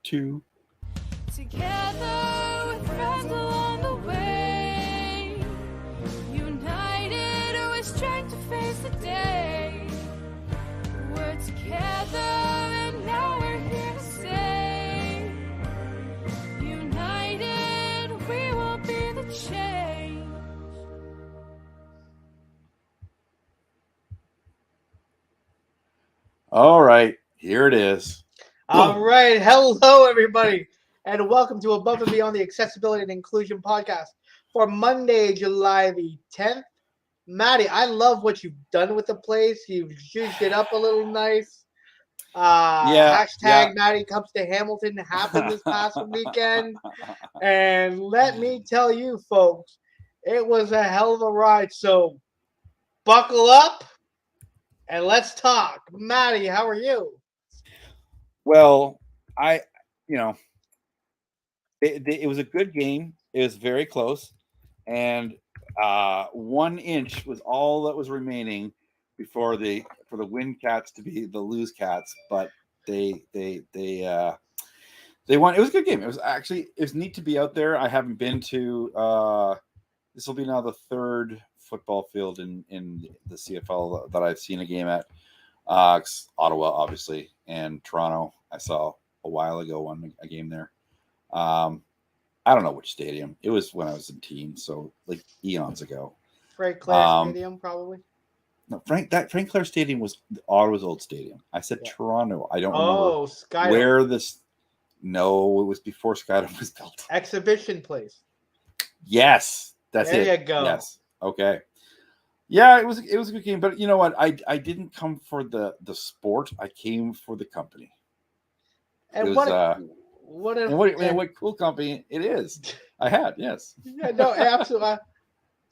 2. Together with friends along the way, united with strength to face the day. We're together and now we're here to say, united we will be the change. All right, here it is. All right. Hello, everybody, and welcome to Above and Beyond the Accessibility and Inclusion podcast for Monday, July the 10th. Maddie, I love what you've done with the place. You've zhuzhed it up a little nice. Yeah. Hashtag Maddie comes to Hamilton happened this past weekend. And let me tell you, folks, it was a hell of a ride. So buckle up and let's talk. Maddie, how are you? Well, you know, it was a good game. It was very close, and 1 inch was all that was remaining before for the win cats to be the lose cats. But they won. It was a good game. It was neat to be out there. I haven't been to. This will be now the third football field in the CFL that I've seen a game at. Ottawa, obviously, and Toronto. I saw a while ago a game there. I don't know which stadium. It was when I was in team, so like eons ago. Frank Clair Stadium, probably. No, Frank Clair Stadium was Ottawa's old stadium. I said Toronto. I don't remember Skydome. where this. No, it was before Skydome was built. Exhibition place. Yes, that's it. There you go. Yes. Okay. Yeah, it was a good game, but you know what? I didn't come for the sport. I came for the company. And what cool company it is. I had, yes. Yeah, no, absolutely.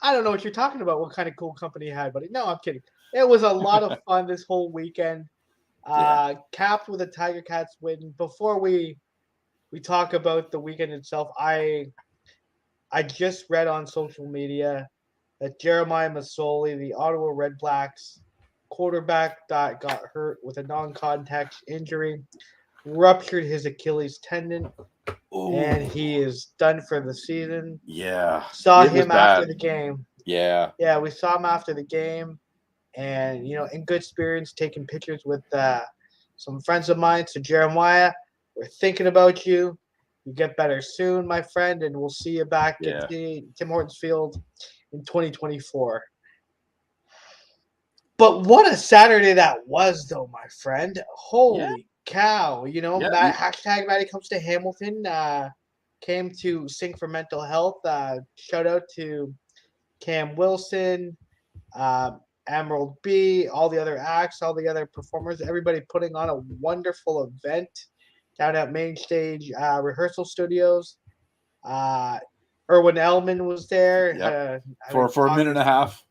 I don't know what you're talking about. What kind of cool company you had, buddy? No, I'm kidding. It was a lot of fun this whole weekend. Capped with a Tiger Cats win. Before we talk about the weekend itself, I just read on social media that Jeremiah Masoli, the Ottawa Red Blacks quarterback that got hurt with a non-contact injury, ruptured his Achilles tendon, and he is done for the season. Yeah. Saw him after the game. Yeah. Yeah, we saw him after the game, and, in good spirits, taking pictures with some friends of mine. So, Jeremiah, we're thinking about you. You get better soon, my friend, and we'll see you back at the Tim Hortons Field in 2024. But what a Saturday that was, though, my friend. Holy cow. Hashtag Maddie comes to Hamilton. Came to sing for mental health. Shout out to Cam Wilson, Emerald B, all the other acts, all the other performers, everybody putting on a wonderful event down at Main Stage Rehearsal Studios. Erwin Ellman was there. Yep. For a minute and a half.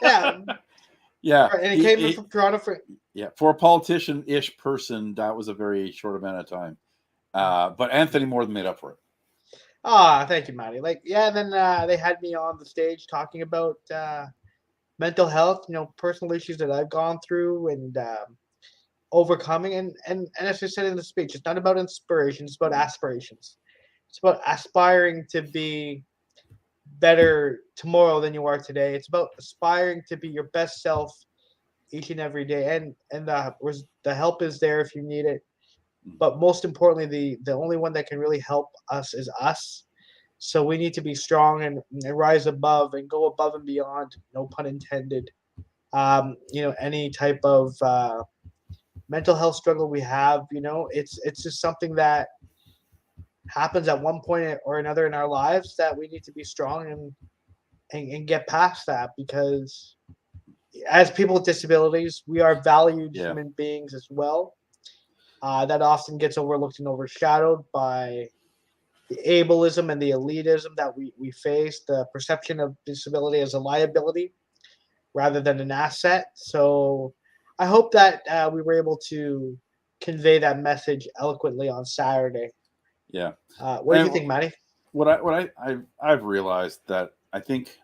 Yeah. Yeah. And he came in from Toronto for a politician-ish person, that was a very short amount of time. But Anthony more than made up for it. Thank you, Maddie. And then they had me on the stage talking about mental health, personal issues that I've gone through and overcoming. And as I said in the speech, it's not about inspiration, it's about aspirations. It's about aspiring to be better tomorrow than you are today. It's about aspiring to be your best self each and every day. And the help is there if you need it. But most importantly, the only one that can really help us is us. So we need to be strong and rise above and go above and beyond, no pun intended. Any type of mental health struggle we have, it's just something that happens at one point or another in our lives that we need to be strong and get past that, because as people with disabilities, we are valued human beings as well. That often gets overlooked and overshadowed by the ableism and the elitism that we face, the perception of disability as a liability rather than an asset. So I hope that we were able to convey that message eloquently on Saturday. Yeah. What do you think, Maddie? I've realized that I think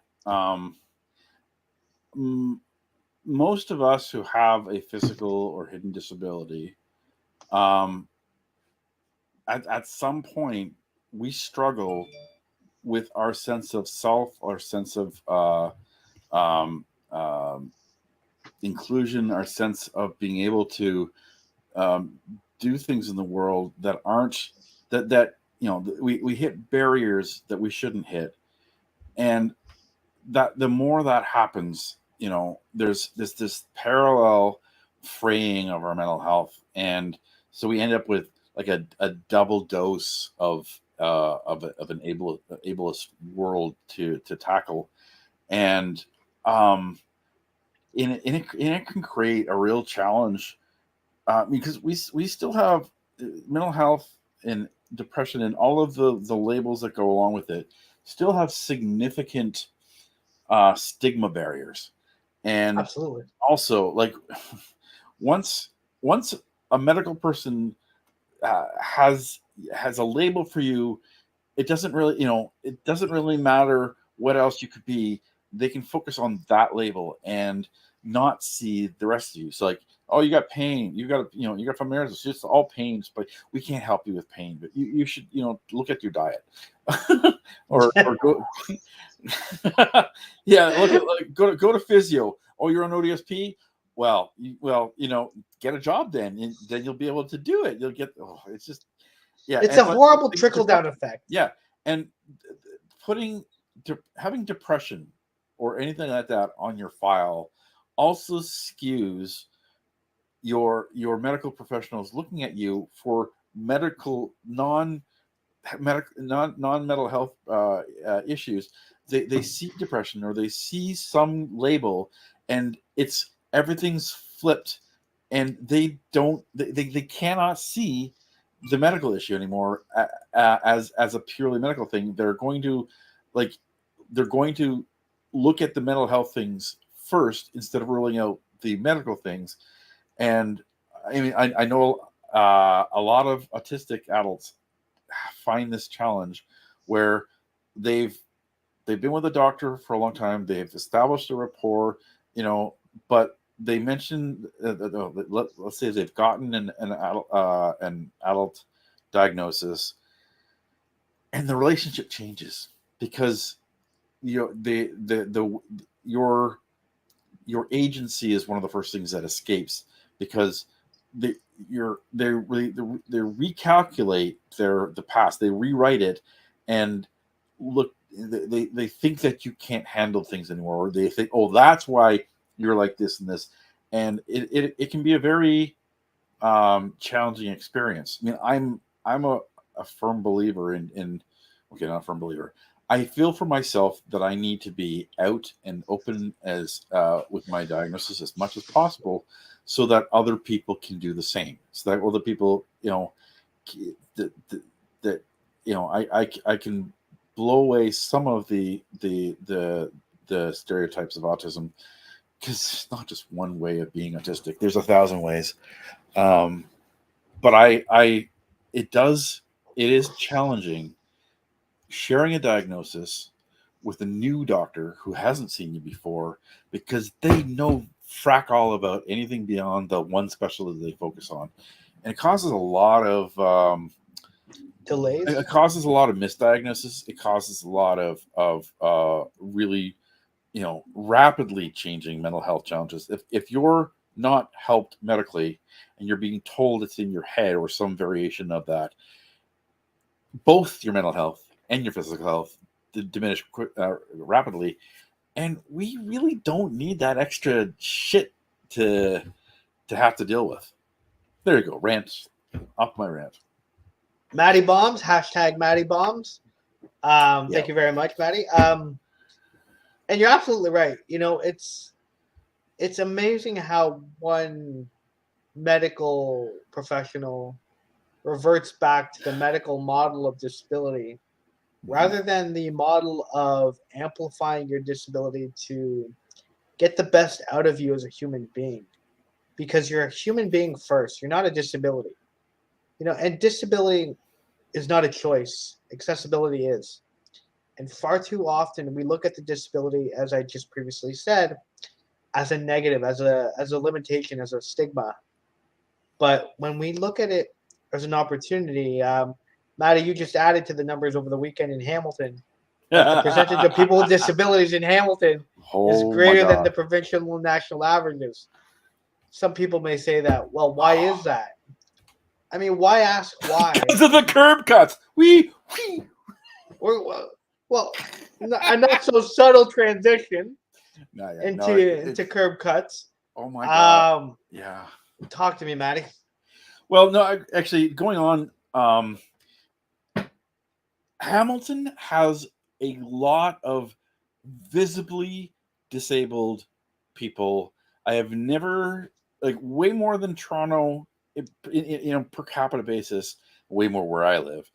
most of us who have a physical or hidden disability at some point we struggle with our sense of self, our sense of um, um, inclusion, our sense of being able to um, do things in the world that aren't that we hit barriers that we shouldn't hit, and that the more that happens, there's this parallel fraying of our mental health, and so we end up with like a double dose of an ableist world to tackle, and it can create a real challenge because we still have mental health and depression and all of the labels that go along with it still have significant stigma barriers. And Absolutely. also, like, once once a medical person has a label for you, it doesn't really matter what else you could be. They can focus on that label and not see the rest of you. So, like, oh, you got pain, you got familiarity, it's just all pains, but we can't help you with pain, but you should, look at your diet. or go yeah, look at, like, go to physio. Oh, you're on ODSP. Well, get a job then, and then you'll be able to do it. You'll get. Oh, it's just, yeah. It's And a but horrible trickle down effect. yeah, and putting having depression or anything like that on your file also skews your medical professionals looking at you for medical non mental health issues. They see depression or they see some label, and it's everything's flipped, and they cannot see the medical issue anymore as a purely medical thing. Like they're going to look at the mental health things first instead of ruling out the medical things. And I mean, I know a lot of autistic adults find this challenge where they've been with a doctor for a long time, they've established a rapport, but they mention let's say they've gotten an adult diagnosis, and the relationship changes because the your agency is one of the first things that escapes, because they recalculate the past, they rewrite it, and look, they think that you can't handle things anymore, or they think, oh, that's why you're like this and this, and it can be a very challenging experience. I mean, I'm a firm believer in okay, not a firm believer. I feel for myself that I need to be out and open as with my diagnosis as much as possible, so that other people can do the same. So that other people, that I can blow away some of the stereotypes of autism, because it's not just one way of being autistic. There's 1,000 ways. But it is challenging sharing a diagnosis with a new doctor who hasn't seen you before, because they know frack all about anything beyond the one specialty they focus on, and it causes a lot of Delays. it causes a lot of misdiagnosis. It causes a lot of really, rapidly changing mental health challenges. If you're not helped medically and you're being told it's in your head or some variation of that, both your mental health and your physical health diminish rapidly. And we really don't need that extra shit to have to deal with. There you go. Rant. Off my rant. Maddy Bombs, hashtag Maddy Bombs. Thank you very much, Maddy. And you're absolutely right. It's amazing how one medical professional reverts back to the medical model of disability rather than the model of amplifying your disability to get the best out of you as a human being. Because you're a human being first. You're not a disability. And disability is not a choice. Accessibility is. And far too often we look at the disability, as I just previously said, as a negative, as a limitation, as a stigma. But when we look at it as an opportunity. Maddie, you just added to the numbers over the weekend in Hamilton. That the percentage of people with disabilities in Hamilton is Oh my greater than the God. provincial and national averages. Some people may say that. Well, why is that? I mean, why ask why? Because of the curb cuts. We. Or, well, a not so subtle transition No, yeah, no, into curb cuts. oh my God. Um, Yeah. talk to me, Maddie. Well, no, actually, going on. Hamilton has a lot of visibly disabled people. I have never, like, way more than Toronto, per capita basis, way more where I live.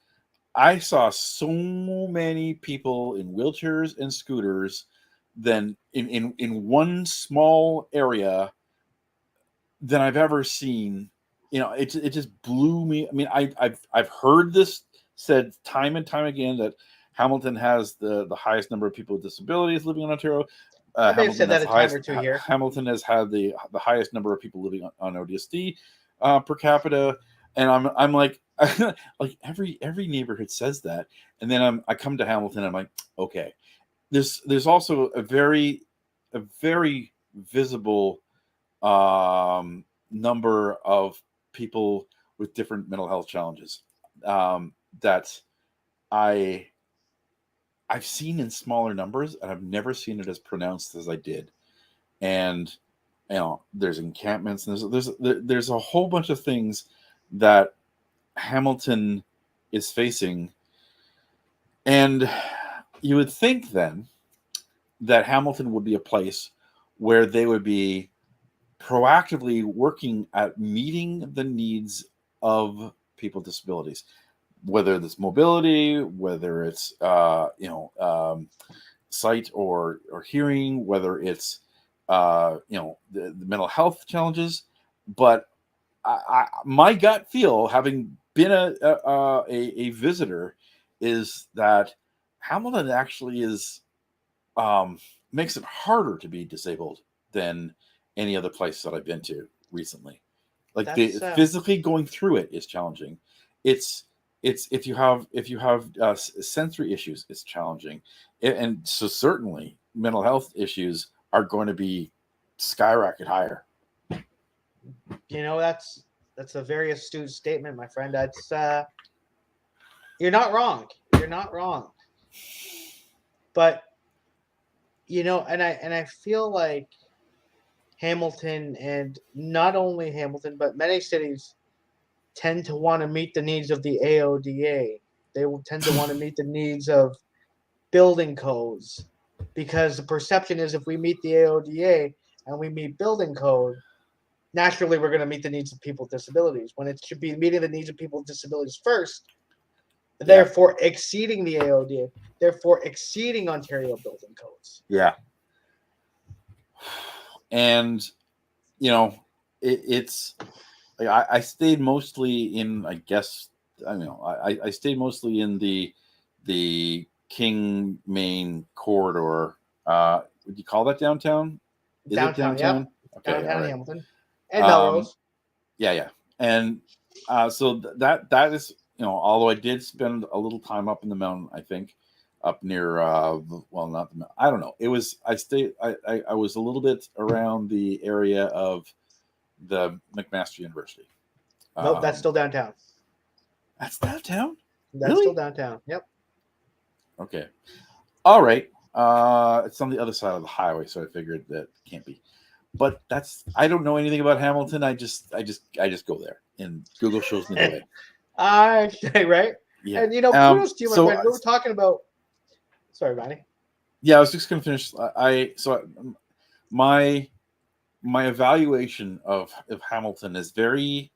I saw so many people in wheelchairs and scooters than in one small area than I've ever seen. It just blew me. I mean, I've heard this said time and time again that Hamilton has the highest number of people with disabilities living in Ontario. I may have said that a time or two here. Hamilton has had the highest number of people living on ODSD per capita, and I'm like, like every neighborhood says that, and then I come to Hamilton, I'm like, okay, there's also a very visible number of people with different mental health challenges that I've seen in smaller numbers, and I've never seen it as pronounced as I did. And there's encampments, and there's a whole bunch of things that Hamilton is facing, and you would think then that Hamilton would be a place where they would be proactively working at meeting the needs of people with disabilities, whether it's mobility, whether it's sight or hearing, whether it's the mental health challenges. But my gut feel, having been a visitor, is that Hamilton actually is makes it harder to be disabled than any other place that I've been to recently. Like, physically going through it is challenging. It's if you have sensory issues, it's challenging, and so certainly mental health issues are going to be skyrocket higher. That's a very astute statement, my friend. That's you're not wrong. You're not wrong. But and I feel like Hamilton, and not only Hamilton, but many cities tend to want to meet the needs of the AODA. They will tend to want to meet the needs of building codes, because the perception is, if we meet the AODA and we meet building code, naturally we're going to meet the needs of people with disabilities, when it should be meeting the needs of people with disabilities first, therefore exceeding the AODA, therefore exceeding Ontario building codes. Yeah. And it's like, I stayed mostly in, I guess, I stayed mostly in the King Main corridor. Would you call that downtown? Is Downtown, it downtown? yep. Okay, Downtown right. Hamilton and Melrose. Yeah. And so that is, although I did spend a little time up in the mountain, I think, up near not the mountain, I don't know. It was, I was a little bit around the area of the McMaster University. Nope, that's still downtown. That's downtown? That's really? still downtown. Yep. Okay. All right. It's on the other side of the highway, so I figured that can't be. But I don't know anything about Hamilton. I just go there, and Google shows me the way. Right? Yeah. And kudos to you, my friend. We were talking about. Sorry, Manny. Yeah, I was just going to finish. My evaluation of Hamilton is very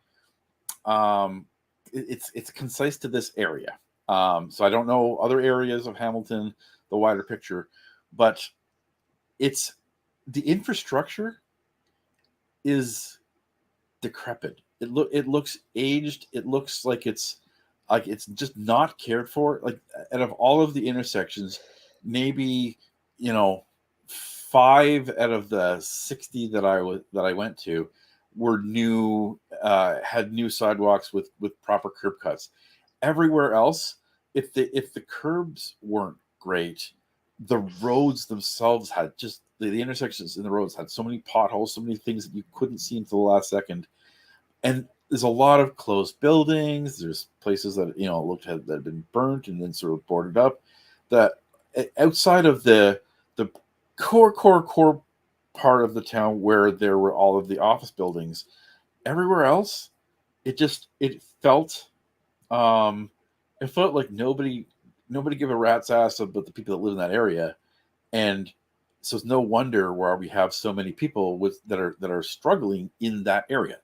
it's concise to this area. So I don't know other areas of Hamilton, the wider picture, but it's the infrastructure is decrepit. It looks aged. It looks like it's just not cared for. Like, out of all of the intersections, maybe 5 out of the 60 that I went to were new, had new sidewalks with proper curb cuts. Everywhere else, if the curbs weren't great, the roads themselves had just the intersections in the roads had so many potholes, so many things that you couldn't see until the last second. And there's a lot of closed buildings. There's places that looked that had been burnt and then sort of boarded up. That outside of the core part of the town where there were all of the office buildings, everywhere else, it felt like nobody gave a rat's ass about the people that live in that area. And so it's no wonder why we have so many people that are struggling in that area.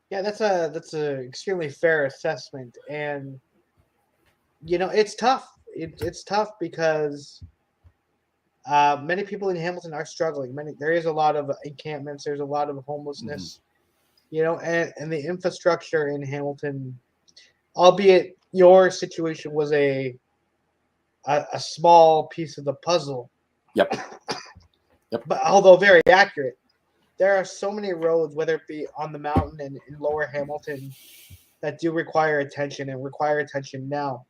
Yeah, that's a extremely fair assessment, and it's tough. It's tough because many people in Hamilton are struggling. There is a lot of encampments. There's a lot of homelessness. And the infrastructure in Hamilton, albeit your situation was a small piece of the puzzle. Yep. But although very accurate, there are so many roads, whether it be on the mountain and in Lower Hamilton, that do require attention and require attention now.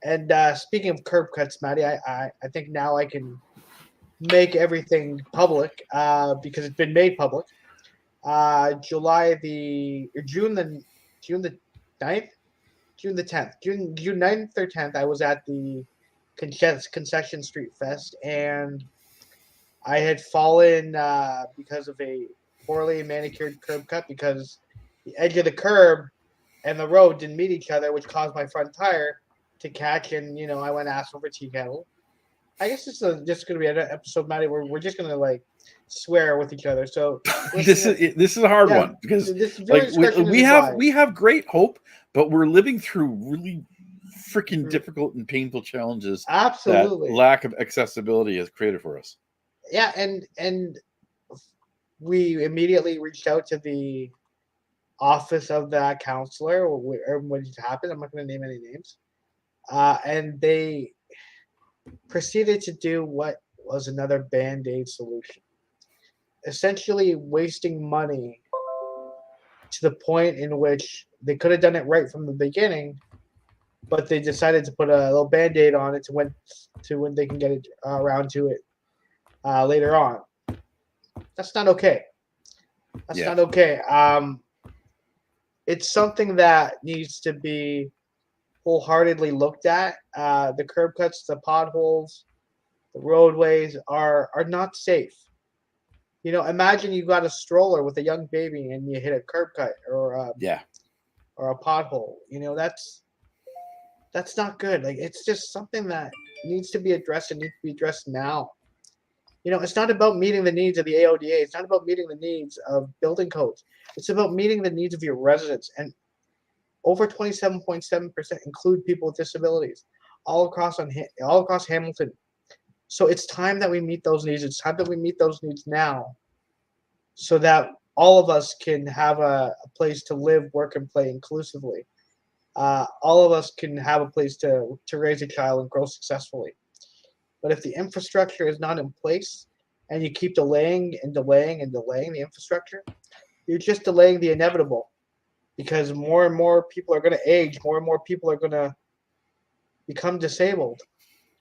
And speaking of curb cuts, Maddie, I think now I can make everything public because it's been made public. June the 9th, June the 10th, June 9th or 10th, I was at the Concession Street Fest, and I had fallen because of a poorly manicured curb cut because the edge of the curb and the road didn't meet each other, which caused my front tire to catch, and I went ass over tea kettle. I guess this is just going to be an episode, Maddie, where we're just going to like swear with each other. So this is a hard one because we have great hope, but we're living through really freaking difficult and painful challenges. Absolutely, that lack of accessibility has created for us. Yeah, and we immediately reached out to the office of that counselor when it happened. I'm not going to name any names, and they proceeded to do what was another Band-Aid solution, essentially wasting money to the point in which they could have done it right from the beginning, but they decided to put a little Band-Aid on it to when they can get it around to it later on. That's not okay. That's not okay. It's something that needs to be wholeheartedly looked at. The curb cuts, the potholes, the roadways are not safe. Imagine you got a stroller with a young baby and you hit a curb cut or a pothole. That's not good. Like, it's just something that needs to be addressed and needs to be addressed now. It's not about meeting the needs of the AODA. It's not about meeting the needs of building codes. It's about meeting the needs of your residents. And over 27.7% include people with disabilities all across Hamilton. So it's time that we meet those needs. It's time that we meet those needs now so that all of us can have a place to live, work, and play inclusively. All of us can have a place to raise a child and grow successfully. But if the infrastructure is not in place and you keep delaying and delaying and delaying the infrastructure, you're just delaying the inevitable because more and more people are going to age. More and more people are going to become disabled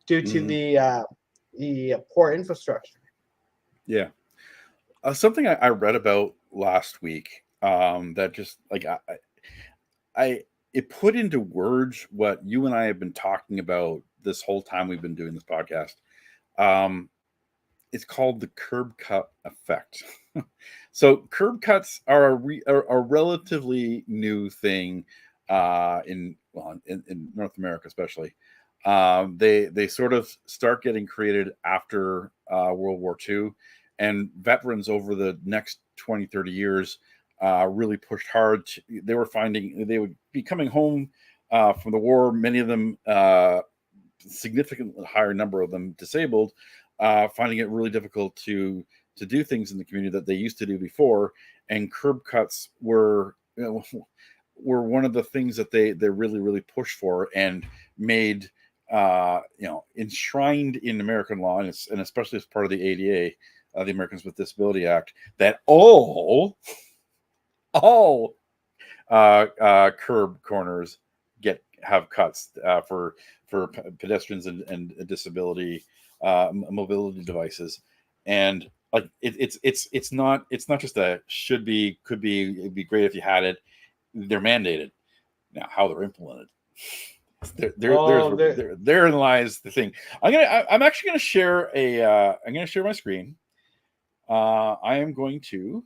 due to the poor infrastructure. Yeah. Something I read about last week that just like it put into words what you and I have been talking about this whole time we've been doing this podcast. It's called the curb cut effect. So curb cuts are a relatively new thing in North America, especially. They sort of start getting created after World War II, and veterans over the next 20, 30 years really pushed hard. They were finding they would be coming home from the war, many of them significantly higher number of them disabled, finding it really difficult to do things in the community that they used to do before. And curb cuts were one of the things that they really pushed for and made enshrined in American law, and especially as part of the ADA, the Americans with Disability Act, that all curb corners have cuts for pedestrians and disability mobility devices, and like it's not just a should be, could be, it'd be great if you had it. They're mandated. Now how they're implemented, therein lies the thing. I'm actually gonna share I'm gonna share my screen. I am going to,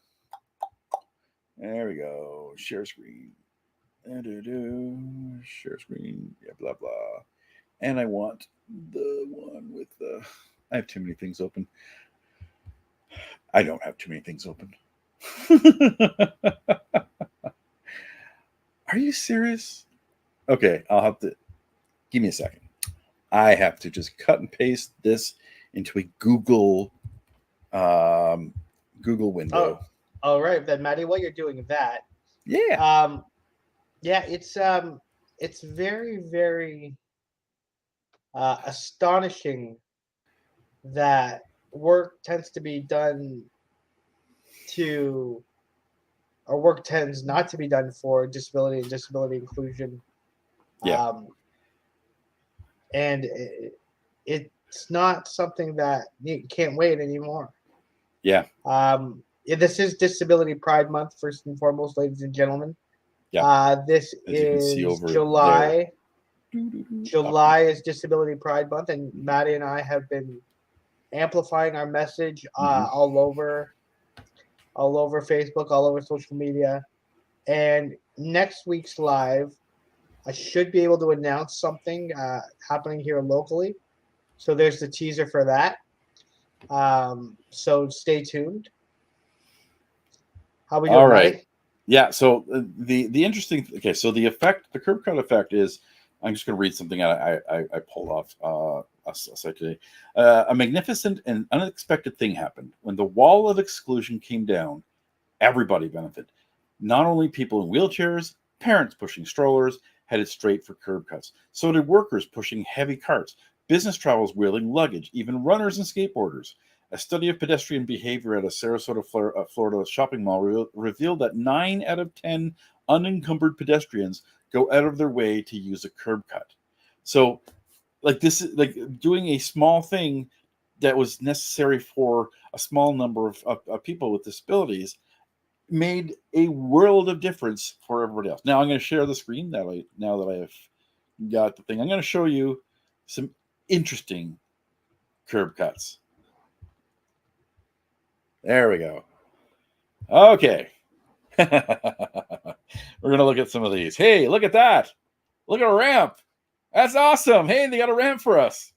there we go, share screen. Share screen, yeah, blah blah. And I want the one with the, I have too many things open. I don't have too many things open. Are you serious? Okay, I'll have to, give me a second. I have to just cut and paste this into a Google window. Oh, all right, then, Maddie. While you're doing that, Yeah. Yeah, it's very, very astonishing that work tends to be done to, or work tends not to be done for disability and disability inclusion. Yeah. And it's not something that you can't wait anymore. Yeah. This is Disability Pride Month, first and foremost, ladies and gentlemen. Yeah. This As you can see is over July. there. July is Disability Pride Month, and Maddie and I have been amplifying our message all over Facebook, all over social media. And next week's live, I should be able to announce something happening here locally. So there's the teaser for that. So stay tuned. How we doing, All right. Maddie? Yeah. So the interesting, okay. So the curb cut effect is, I'm just going to read something I pulled off a site today. A magnificent and unexpected thing happened when the wall of exclusion came down. Everybody benefited. Not only people in wheelchairs, parents pushing strollers headed straight for curb cuts. So did workers pushing heavy carts, business travelers wheeling luggage, even runners and skateboarders. A study of pedestrian behavior at a Sarasota, Florida shopping mall revealed that 9 out of 10 unencumbered pedestrians go out of their way to use a curb cut. So, like, this is like doing a small thing that was necessary for a small number of people with disabilities made a world of difference for everybody else. Now I'm going to share the screen now that I have got the thing. I'm going to show you some interesting curb cuts. There we go. Okay. We're going to look at some of these. Hey, look at that. Look at a ramp. That's awesome. Hey, they got a ramp for us.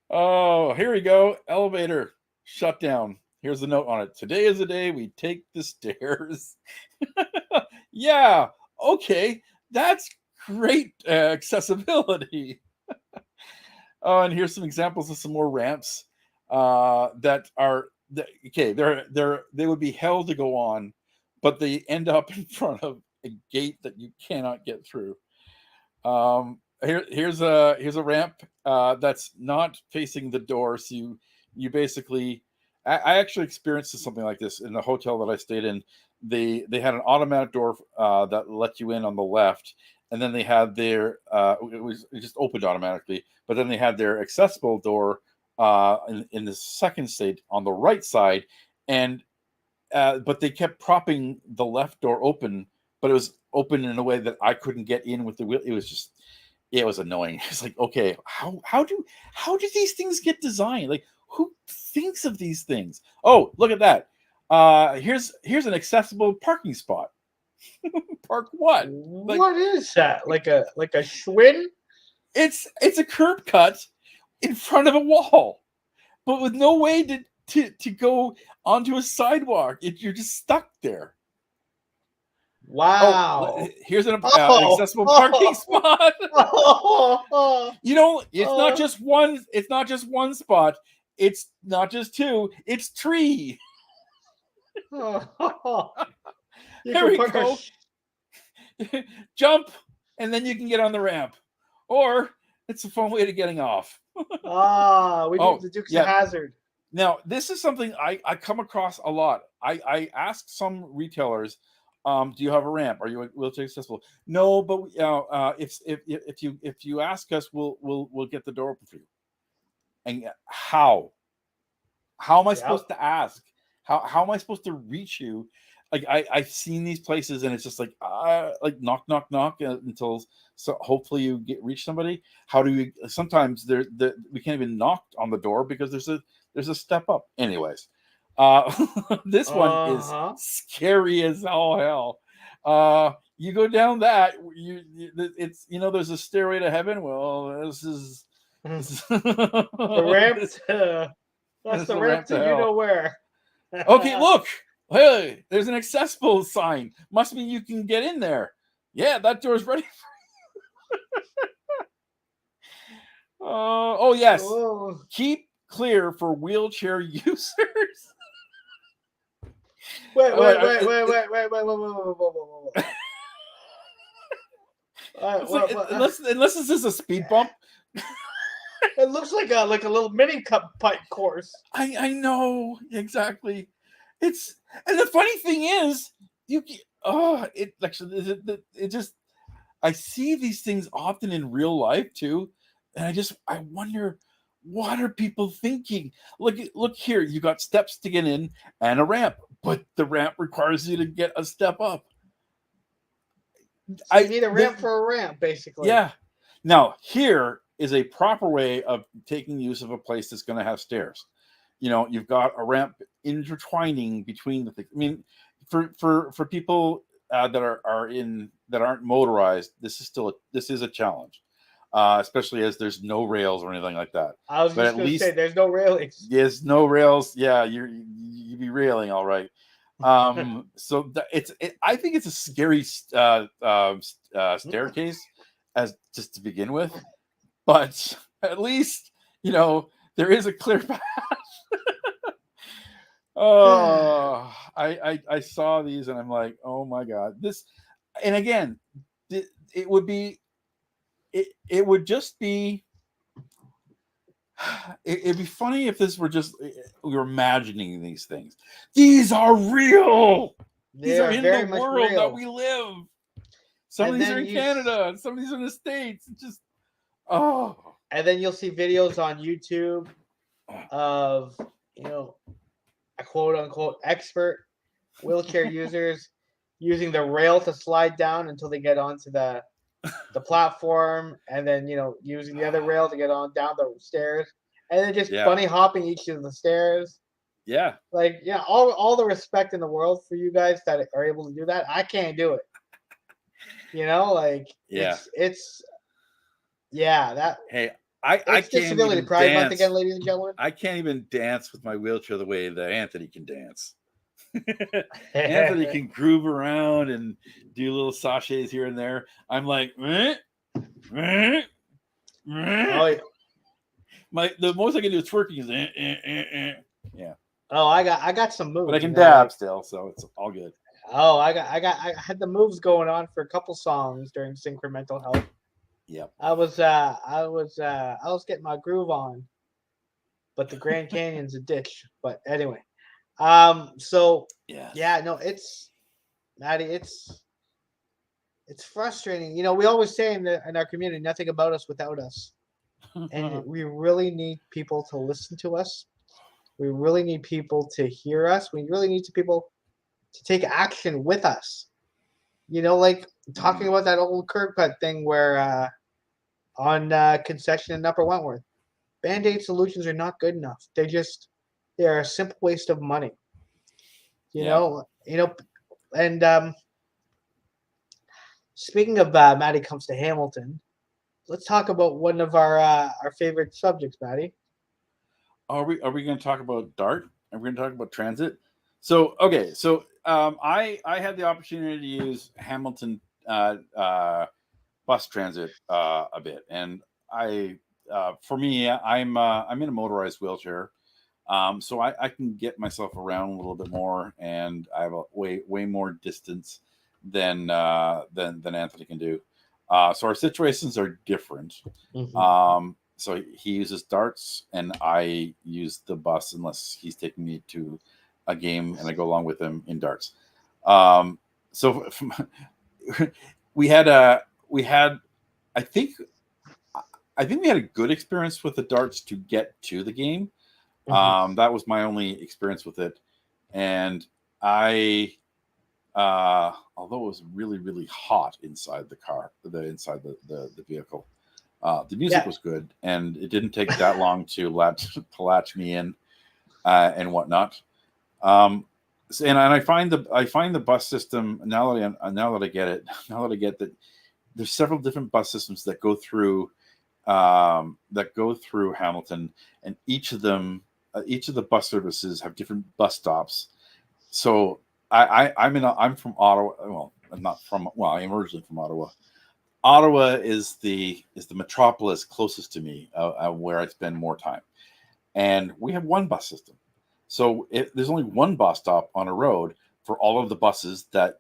Oh, here we go. Elevator shut down. Here's the note on it. Today is the day we take the stairs. Yeah. Okay. That's great accessibility. Oh, and here's some examples of some more ramps that are okay. They would be hell to go on, but they end up in front of a gate that you cannot get through. Here's a ramp that's not facing the door, so you basically. I actually experienced something like this in the hotel that I stayed in. They had an automatic door that let you in on the left, and then they had their it just opened automatically. But then they had their accessible door in the second state on the right side, and but they kept propping the left door open, but it was open in a way that I couldn't get in with the wheel. It was annoying. It's like, okay, how do these things get designed? Like, who thinks of these things? Oh, look at that. Here's an accessible parking spot. Park what? Like, what is that? Like a Schwinn? It's a curb cut in front of a wall, but with no way to go onto a sidewalk. You're just stuck there. Wow. Oh, here's an accessible parking spot. You know, it's not just one. It's not just one spot. It's not just two. It's three. There we go. Jump, and then you can get on the ramp. Or it's a fun way to getting off. We Oh, did the Dukes yeah. of Hazzard. Now, this is something I come across a lot. I ask some retailers, do you have a ramp? Are you wheelchair accessible? No, but if you ask us, we'll get the door open for you. And how am I supposed to ask? How am I supposed to reach you? Like I've seen these places and it's just like knock knock knock until so hopefully you reach somebody. How do you? Sometimes we can't even knock on the door because there's a step up. Anyways, this one is scary as all hell. You go down that it's there's a stairway to heaven. Well, this is the ramp. That's the ramp to you know where. Okay, look. Hey, there's an accessible sign. Must mean you can get in there. Yeah, that door's ready for you. Oh, yes. Oh. Keep clear for wheelchair users. Wait. Unless this is a speed bump. It looks like a little mini cup pipe course. I know exactly. And the funny thing is, I see these things often in real life too, and I wonder what are people thinking? Look here, you got steps to get in and a ramp, but the ramp requires you to get a step up. So you need a ramp for a ramp, basically. Yeah. Now here is a proper way of taking use of a place that's going to have stairs. You've got a ramp intertwining between the things. I mean, for people that aren't motorized, this is a challenge, especially as there's no rails or anything like that. I was just going to say there's no railings. There's no rails. Yeah, you be railing all right. So I think it's a scary staircase as just to begin with, but at least there is a clear path. Oh, I saw these and I'm like, oh my god, this. And again, it would just be. It'd be funny if this were just we were imagining these things. These are real. These are in the world that we live. Some of these are in Canada, and some of these are in the States. Just And then you'll see videos on YouTube of a quote unquote expert wheelchair users using the rail to slide down until they get onto the platform, and then using the other rail to get on down the stairs, and then just bunny hopping each of the stairs. Yeah. All the respect in the world for you guys that are able to do that. I can't do it. I can't Disability even Pride dance. Month again, ladies and gentlemen. I can't even dance with my wheelchair the way that Anthony can dance. Anthony can groove around and do little sachets here and there. I'm like, the most I can do is twerking is yeah. Oh, I got some moves. But I can dab still, so it's all good. Oh, I had the moves going on for a couple songs during Syncremental Health. Yep. I was getting my groove on, but the Grand Canyon's a ditch. But anyway, so it's Maddie, it's frustrating. We always say in our community, nothing about us without us, and we really need people to listen to us. We really need people to hear us. We really need people to take action with us. Like talking about that old curb cut thing where on Concession in Upper Wentworth, Band-Aid solutions are not good enough. They are a simple waste of money. And speaking of Maddie comes to Hamilton, let's talk about one of our favorite subjects, Maddie. Are we going to talk about DART? Are we going to talk about transit? So okay, so I had the opportunity to use Hamilton bus transit a bit, and for me, I'm in a motorized wheelchair, so I can get myself around a little bit more, and I have a way more distance than Anthony can do. So our situations are different. Mm-hmm. so he uses darts, and I use the bus unless he's taking me to a game, and I go along with him in darts. So we had I think we had a good experience with the darts to get to the game. That was my only experience with it, and I, although it was really really hot inside the car, inside the vehicle, the music was good, and it didn't take that long to latch me in, and whatnot. And I find the bus system now that I get it, now that I get that there's several different bus systems that go through Hamilton, and each of the bus services have different bus stops. So I'm from Ottawa. Well, I'm not from. Well, I'm originally from Ottawa. Ottawa is the metropolis closest to me, where I spend more time, and we have one bus system. So there's only one bus stop on a road for all of the buses that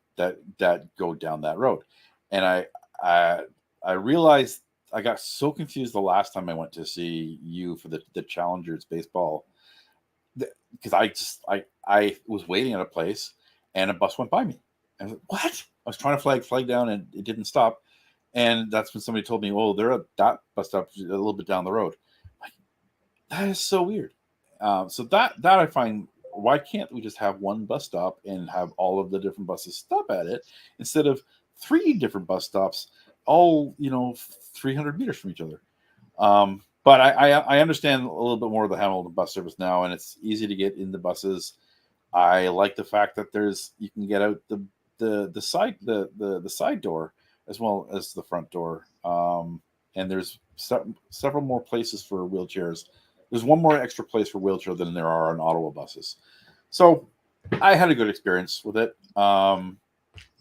go down that road, and I realized I got so confused the last time I went to see you for the Challengers baseball, because I was waiting at a place and a bus went by me. I was like, what? I was trying to flag down and it didn't stop. And that's when somebody told me, oh, they're at that bus stop a little bit down the road. Like, that is so weird. So that I find, why can't we just have one bus stop and have all of the different buses stop at it instead of 3 different bus stops, all 300 meters from each other? But I understand a little bit more of the Hamilton bus service now, and it's easy to get in the buses. I like the fact that you can get out the side door as well as the front door, and there's several more places for wheelchairs. There's one more extra place for wheelchair than there are on Ottawa buses. So I had a good experience with it.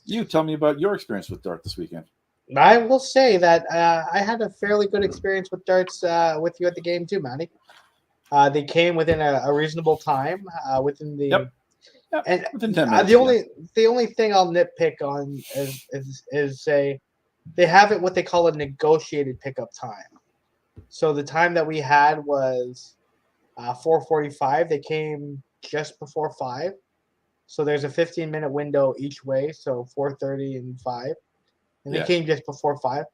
You tell me about your experience with Dart this weekend. I will say that I had a fairly good experience with darts with you at the game too, Manny. They came within a reasonable time, within the Yep, and within 10 minutes. the only thing I'll nitpick on is say they have it what they call a negotiated pickup time. So the time that we had was 4:45. They came just before 5. So there's a 15-minute window each way, so 4:30 and 5. And they came just before 5.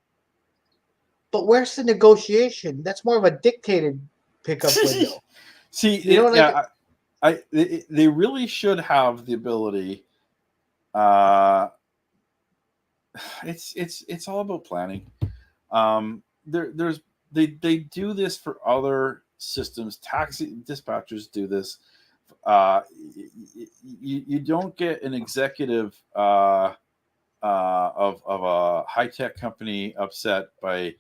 But where's the negotiation? That's more of a dictated pickup window. See, they really should have the ability. It's all about planning. They do this for other systems. Taxi dispatchers do this. You don't get an executive of a high-tech company upset by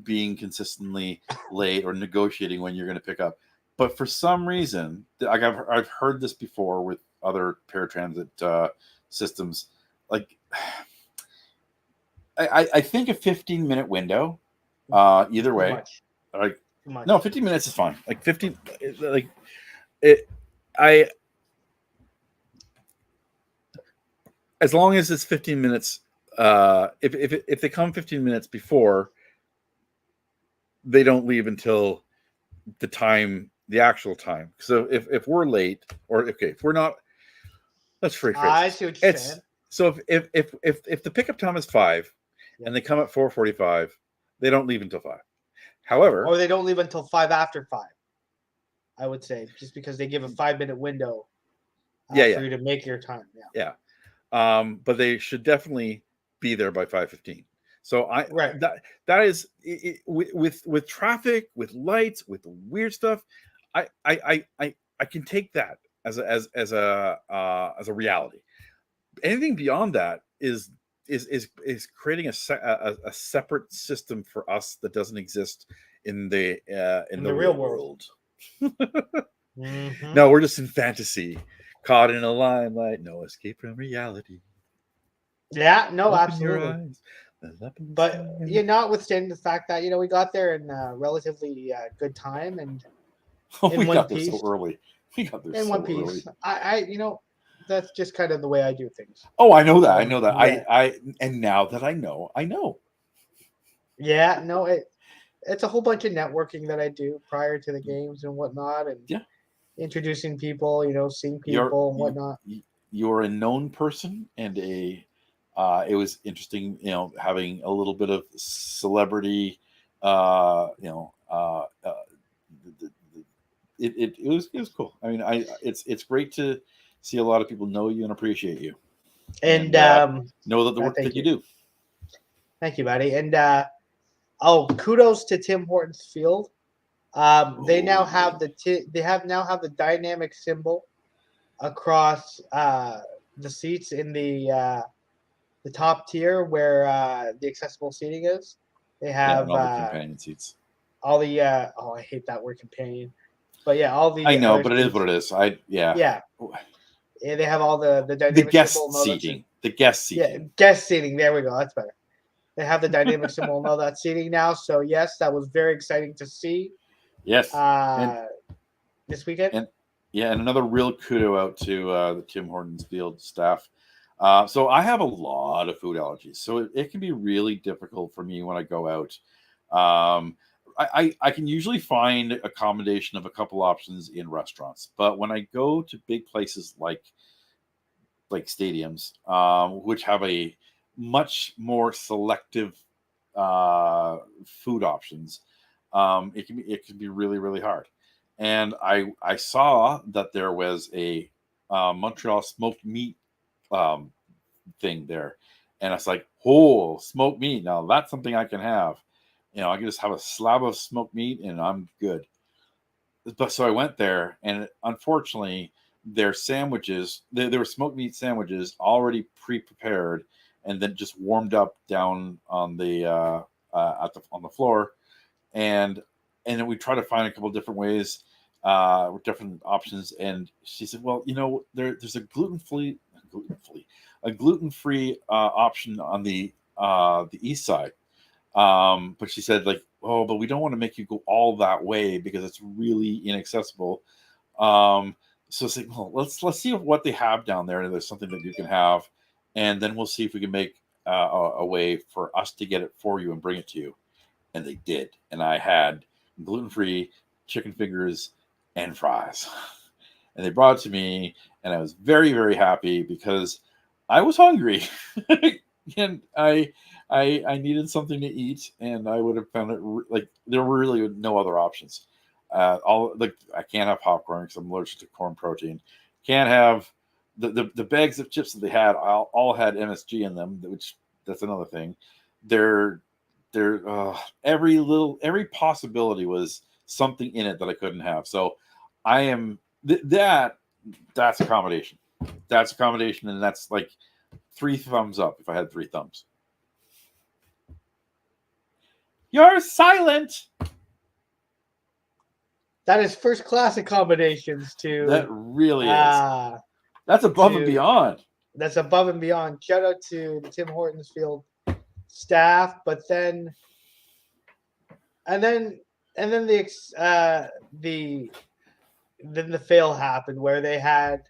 being consistently late or negotiating when you're going to pick up. But for some reason, like I've heard this before with other paratransit systems. Like, I think a 15-minute window, either way. Like, no, 15 minutes is fine. Like 15, like it. As long as it's 15 minutes, if they come 15 minutes before, they don't leave until the actual time. So if we're late, or if we're not, let's rephrase. I see what you're saying. So if the pickup time is 5, and they come at 4:45, they don't leave until 5. However, or they don't leave until 5 after 5. I would say, just because they give a 5-minute window for you to make your time. Yeah. But they should definitely be there by 5:15. So that is with traffic, with lights, with weird stuff. I can take that as a reality. Anything beyond that is creating a separate system for us that doesn't exist in the real world. Mm-hmm. No, we're just in fantasy, caught in a limelight, no escape from reality. Yeah, no, Open absolutely. your eyes, but notwithstanding the fact that we got there in relatively good time and in one piece. There so early. We got there in so one piece. Early. I that's just kind of the way I do things. Oh, I know that. I know that. Yeah. I and now that I know. Yeah, no, it's a whole bunch of networking that I do prior to the games and whatnot, and Yeah. introducing people, seeing You're people and you, whatnot. you're a known person, and it was interesting, having a little bit of celebrity, you know, the, it was cool. I mean, it's great to see a lot of people know you and appreciate you, And and know that the work that you do. thank you, buddy. And kudos to Tim Hortons Field. They now have now have the dynamic symbol across the seats in the top tier where the accessible seating is. They Yeah, have and all the companion seats. all the I hate that word companion, but yeah, all the I know, other but it is seats. what it is. Yeah, they have all the The dynamic guest symbol. And all that seating. The guest yeah, seating. guest seating. There we go. That's better. They have the dynamic symbol and all that seating now. So yes, that was very exciting to see. Yes. And This weekend. and yeah, and another real kudo out to the Tim Hortons Field staff. So I have a lot of food allergies, so it can be really difficult for me when I go out. I can usually find a combination of a couple options in restaurants, but when I go to big places like stadiums, which have a much more selective food options, it can be really really hard. And I saw that there was a Montreal smoked meat um, thing there, and it's like, oh, smoked meat. Now that's something I can have. I can just have a slab of smoked meat and I'm good. But so I went there, and unfortunately, their sandwiches, they were smoked meat sandwiches already pre-prepared, and then just warmed up down on the on the floor, and then we tried to find a couple of different ways, different options, and she said, well, there's a gluten-free option on the east side. But she said, like, oh, but we don't want to make you go all that way because it's really inaccessible. So it's like, well, let's see what they have down there, and there's something that you can have, and then we'll see if we can make a way for us to get it for you and bring it to you. And they did, and I had gluten-free chicken fingers and fries, and they brought it to me, and I was very very happy because I was hungry. And I needed something to eat, and I would have found it like there were really no other options. All like I can't have popcorn because I'm allergic to corn protein. Can't have the bags of chips that they had. All had MSG in them, which that's another thing. They're every possibility was something in it that I couldn't have. So I am that's accommodation. That's accommodation, and that's like 3 thumbs up if I had 3 thumbs. You're silent. That is first class accommodations to. That really is. That's above and beyond. That's above and beyond. Shout out to the Tim Hortons Field staff, but then the fail happened where they had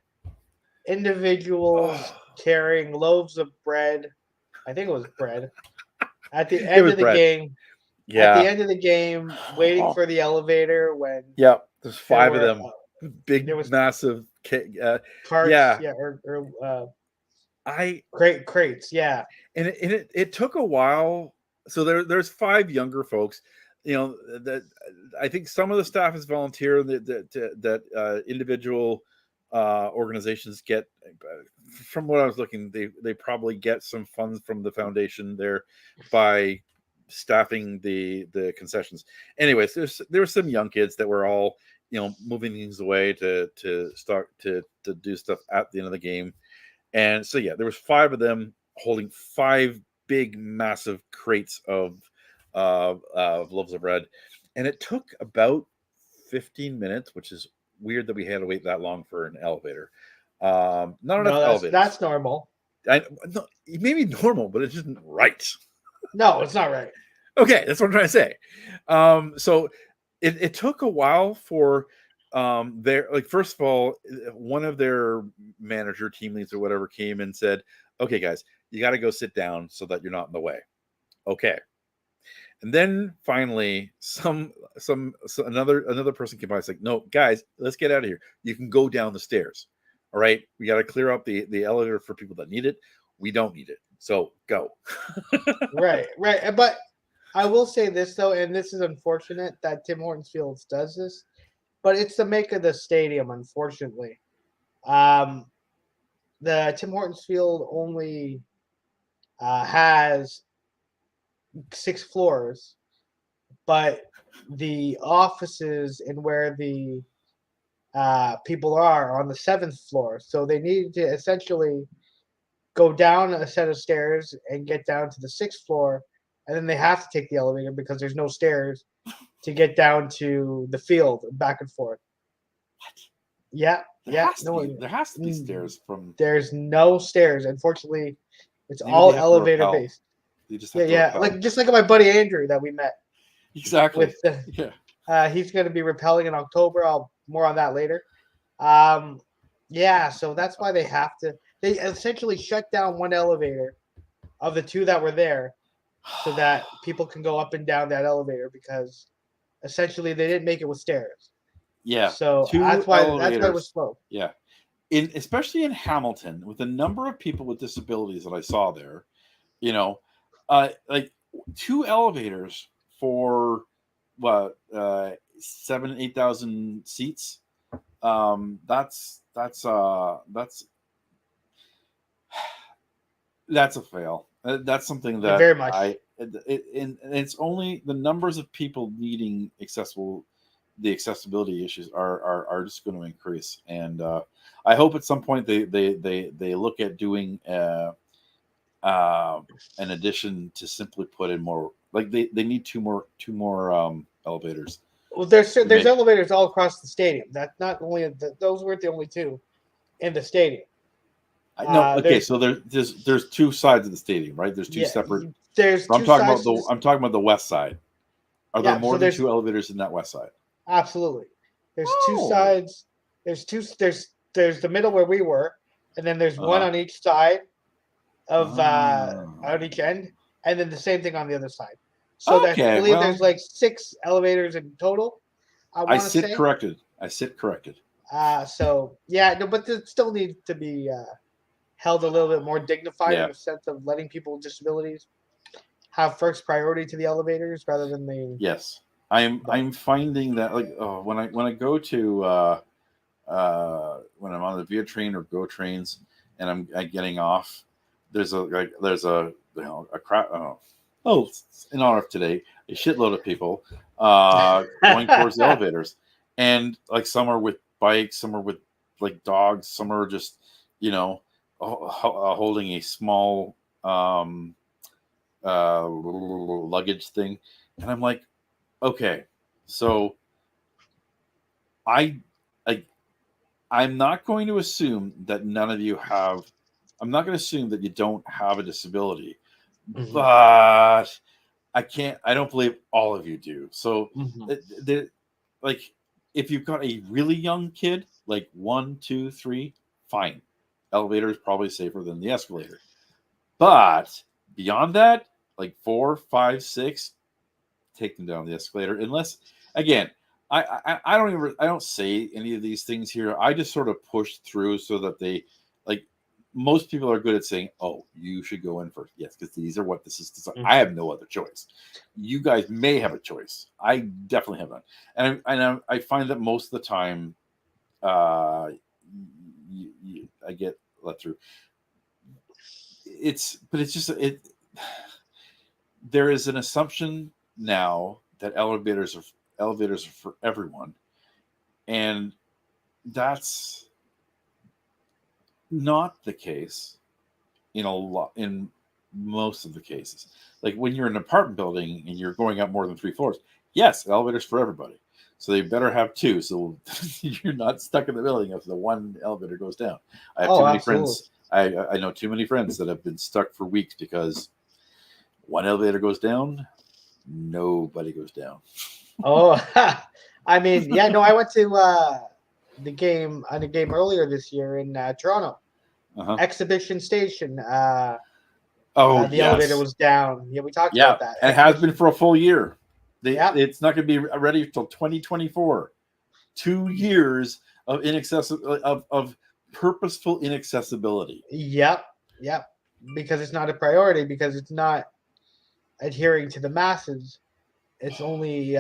individuals carrying loaves of bread. I think it was bread at the end of the game. Yeah. At the end of the game, waiting for the elevator when. Yeah, there's 5 of them. Big, massive carts. Yeah. Crates. Yeah. And it took a while. So there's 5 younger folks. That I think some of the staff is volunteer. That individual organizations get, from what I was looking, they probably get some funds from the foundation there by staffing the concessions. Anyways, there were some young kids that were all moving things away to start to do stuff at the end of the game. And so yeah, there was 5 of them holding 5 big massive crates of loaves of bread, and it took about 15 minutes, which is weird that we had to wait that long for an elevator. Not enough elevators. That's normal. No, it may be normal, but it isn't right. No, it's not right. Okay, that's what I'm trying to say. So it took a while for first of all, one of their manager, team leads, or whatever came and said, "Okay, guys, you got to go sit down so that you're not in the way." Okay, And then finally, another person came by. It's like, no, guys, let's get out of here. You can go down the stairs. All right, we got to clear up the elevator for people that need it. We don't need it, so go. Right, right. But I will say this though, and this is unfortunate that Tim Hortons Fields does this, but it's the make of the stadium, unfortunately. Um, the Tim Hortons Field only has 6 floors, but the offices and where the people are on the 7th floor. So they need to essentially go down a set of stairs and get down to the 6th floor, and then they have to take the elevator because there's no stairs to get down to the field back and forth. What? Yeah, There has to be stairs from. There's no stairs. Unfortunately, it's Maybe all they have to elevator rappel. based. You just have to Yeah, rappel. like just like my buddy Andrew that we met. Exactly. With the, Yeah. he's going to be rappelling in October. I'll more on that later. Yeah, so that's why they have to. They essentially shut down one elevator of the 2 that were there, so that people can go up and down that elevator because essentially they didn't make it with stairs. Yeah. So 2 that's why it elevators. was slow. Yeah. Especially in Hamilton, with the number of people with disabilities that I saw there, you know, like 2 elevators for what 7,000-8,000 seats. That's a fail. That's something that Very much. and it's only the numbers of people needing the accessibility issues are just going to increase, and I hope at some point they look at doing an addition to simply put in more, like they need two more elevators. Well, there's elevators all across the stadium. That's not only those weren't the only 2 in the stadium. No, okay, so there's 2 sides of the stadium, right? There's 2 separate. There's I'm 2 talking sides. I'm talking about the west side. Are there more than there's 2 elevators in that west side? Absolutely. There's 2 Oh. sides. There's the middle where we were, and then there's one on each side of on each end, and then the same thing on the other side. So I believe there's like 6 elevators in total. I sit corrected. So yeah, no, but it still needs to be held a little bit more dignified in the sense of letting people with disabilities have first priority to the elevators rather than the. Yes, I'm finding that when I go to when I'm on the Via train or Go trains and I'm getting off, there's a crowd. In honor of today, a shitload of people going towards the elevators, and like some are with bikes, some are with like dogs, some are just holding a small luggage thing, and I'm like, okay, so I'm not going to assume that none of you have. I'm not going to assume that you don't have a disability, but I don't believe all of you do. So, like, if you've got a really young kid, like 1, 2, 3, fine. Elevator is probably safer than the escalator. But beyond that, like 4, 5, 6, take them down the escalator. Unless, again, I don't say any of these things here. I just sort of push through so that they, like, most people are good at saying, "Oh, you should go in first." Yes, because these are what this is. I have no other choice. You guys may have a choice. I definitely have none, and I find that most of the time, I get let through. There is an assumption now that elevators are for everyone, and that's not the case in most of the cases. Like when you're in an apartment building and you're going up more than 3 floors, yes, elevators for everybody. So they better have 2, so you're not stuck in the building if the one elevator goes down. I have too many friends. I know too many friends that have been stuck for weeks because one elevator goes down, nobody goes down. I mean, yeah, no, I went to the game earlier this year in Toronto, Exhibition Station. Oh, the yes. elevator was down. Yeah, we talked Yeah, about that. and it has been for a full year. Yeah. It's not going to be ready until 2024. 2 years of of purposeful inaccessibility. Yep. Because it's not a priority, because it's not adhering to the masses. It's only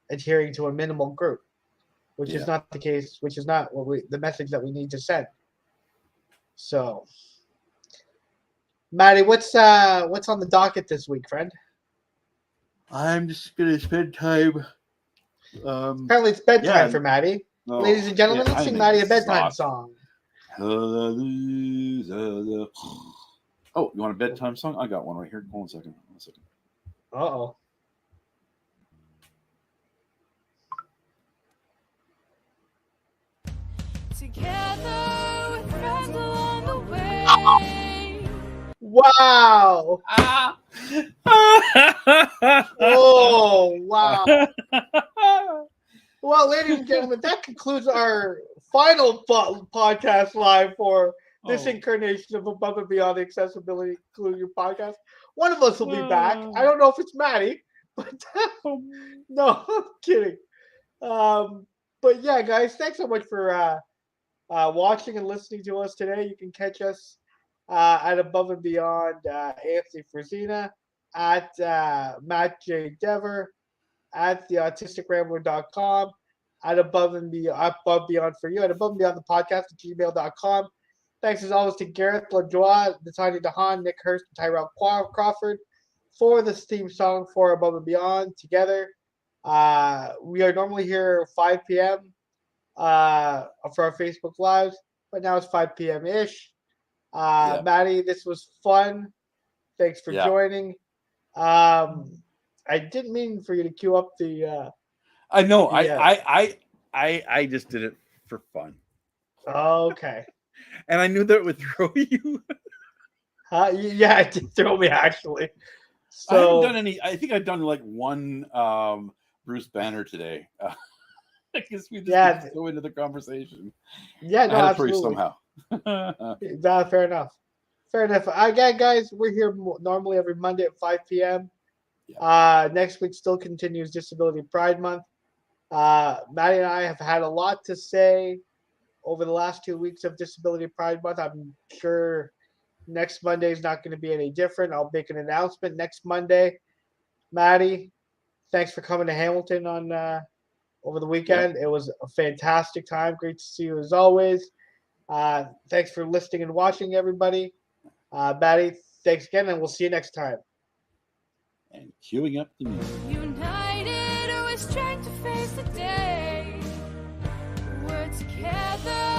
adhering to a minimal group, which is Yeah. not the case, which is not the message that we need to send. So, Maddie, what's on the docket this week, friend? I'm just going to spend time. Apparently, it's bedtime for Maddie. Oh, Ladies and gentlemen, yeah, let's sing I Maddie a think it's bedtime not. song. Oh, you want a bedtime song? I got one right here. Hold on a second. Uh-oh. Together with friends along the way. Wow. Oh, wow. Well, ladies and gentlemen, that concludes our final podcast live for this incarnation of Above and Beyond the Accessibility Inclusion podcast. One of us will be back. I don't know if it's Maddie, but no, I'm kidding. But yeah, guys, thanks so much for watching and listening to us today. You can catch us at Above and Beyond Anthony Frisina, at Matt J. Dever, at the autisticrambler.com, at Above and Beyond for you, at Above and Beyond the podcast at gmail.com. Thanks as always to Gareth LaJoie, Natanya DeHaan, Nick Hurst, and Tyrell Crawford for this theme song for Above and Beyond together. We are normally here 5 p.m. For our Facebook Lives, but now it's 5 p.m. ish. Maddie, this was fun. Thanks for joining. I didn't mean for you to queue up the. I know. I just did it for fun. Okay. And I knew that it would throw you. Yeah, it did throw me actually. So I haven't done any. I think I've done like one Bruce Banner today. I guess we just go into the conversation. Yeah, no, absolutely. Somehow. Fair enough. Again, guys, we're here normally every Monday at 5 p.m. Next week still continues Disability Pride Month. Maddie and I have had a lot to say over the last 2 weeks of Disability Pride Month. I'm sure next Monday is not going to be any different. I'll make an announcement next Monday. Maddie, thanks for coming to Hamilton on over the weekend. It was a fantastic time. Great to see you as always. Thanks for listening and watching, everybody. Maddie, thanks again, and we'll see you next time. And queuing up the music. United, we're strength to face the day. We're together.